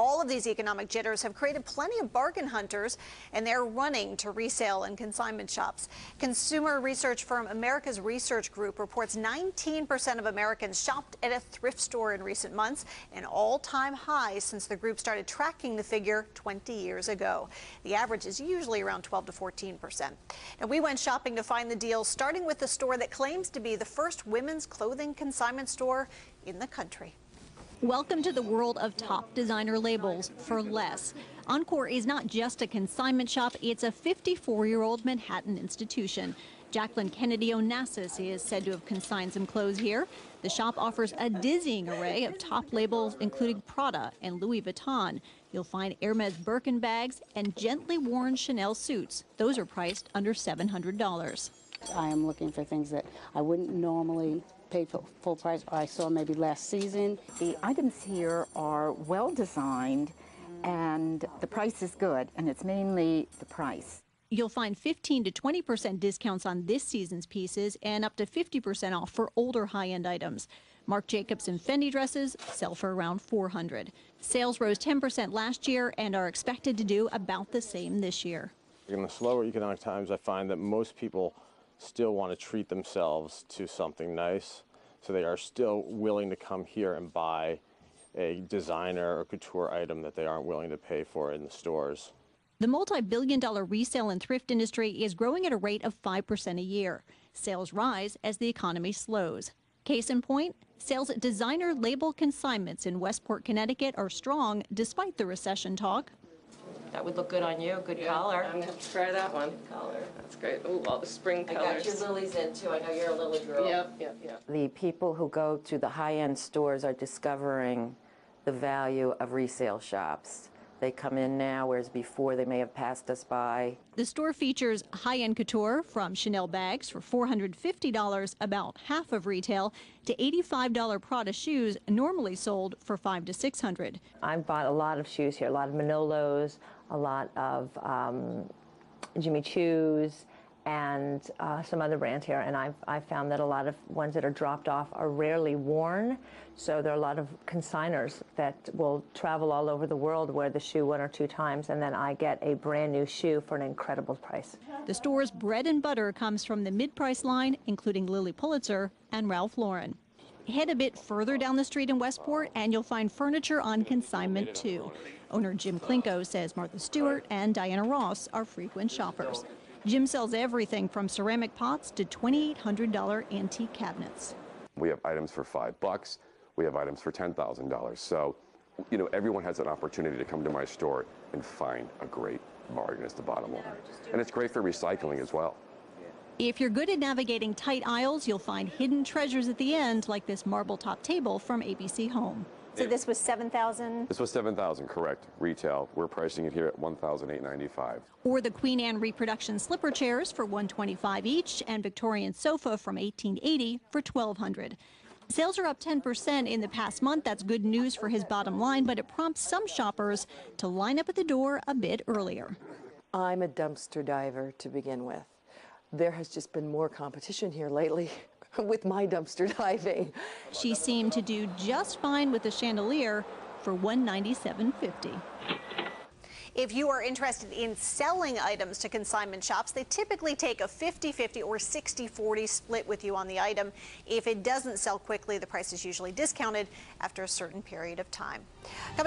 All of these economic jitters have created plenty of bargain hunters, and they're running to resale and consignment shops. Consumer research firm America's Research Group reports 19% of Americans shopped at a thrift store in recent months, an all-time high since the group started tracking the figure 20 years ago. The average is usually around 12 to 14%. And we went shopping to find the deals, starting with the store that claims to be the first women's clothing consignment store in the country. Welcome to the world of top designer labels for less. Encore is not just a consignment shop, it's a 54-year-old Manhattan institution. Jacqueline Kennedy Onassis is said to have consigned some clothes here. The shop offers a dizzying array of top labels, including Prada and Louis Vuitton. You'll find Hermes Birkin bags and gently worn Chanel suits. Those are priced under $700. I am looking for things that I wouldn't normally pay full price, or I saw maybe last season. The items here are well designed and the price is good, and it's mainly the price. You'll find 15 to 20% discounts on this season's pieces and up to 50% off for older high-end items. Marc Jacobs and Fendi dresses sell for around $400. Sales rose 10% last year and are expected to do about the same this year. In the slower economic times, I find that most people still want to treat themselves to something nice, so they are still willing to come here and buy a designer or couture item that they aren't willing to pay for in the stores. The multi-billion-dollar resale and thrift industry is growing at a rate of 5% a year. Sales rise as the economy slows. Case in point, sales at designer label consignments in Westport, Connecticut are strong despite the recession talk. That would look good on you, good color. I'm going to try that one. Color. That's great. Ooh, all the spring colors. I got your lilies in too. I know you're a lily girl. Yep. The people who go to the high-end stores are discovering the value of resale shops. They come in now, whereas before they may have passed us by. The store features high-end couture from Chanel bags for $450, about half of retail, to $85 Prada shoes normally sold for $500 to $600. I've bought a lot of shoes here, a lot of Manolos, a lot of Jimmy Choos, and some other brands here, and I've found that a lot of ones that are dropped off are rarely worn, so there are a lot of consigners that will travel all over the world, wear the shoe 1 or 2 times, and then I get a brand new shoe for an incredible price. The store's bread and butter comes from the mid-price line, including Lilly Pulitzer and Ralph Lauren. Head a bit further down the street in Westport and you'll find furniture on consignment too. Owner Jim Klinko says Martha Stewart and Diana Ross are frequent shoppers. Jim sells everything from ceramic pots to $2,800 antique cabinets. We have items for $5. We have items for $10,000. So, everyone has an opportunity to come to my store and find a great bargain is the bottom line. And it's great for recycling as well. If you're good at navigating tight aisles, you'll find hidden treasures at the end, like this marble top table from ABC Home. So this was $7,000? This was $7,000, correct, retail. We're pricing it here at $1,895. Or the Queen Anne reproduction slipper chairs for $125 each, and Victorian sofa from $1,880 for $1,200. Sales are up 10% in the past month. That's good news for his bottom line, but it prompts some shoppers to line up at the door a bit earlier. I'm a dumpster diver to begin with. There has just been more competition here lately with my dumpster diving. She seemed to do just fine with the chandelier for $197.50. If you are interested in selling items to consignment shops, they typically take a 50-50 or 60-40 split with you on the item. If it doesn't sell quickly, the price is usually discounted after a certain period of time.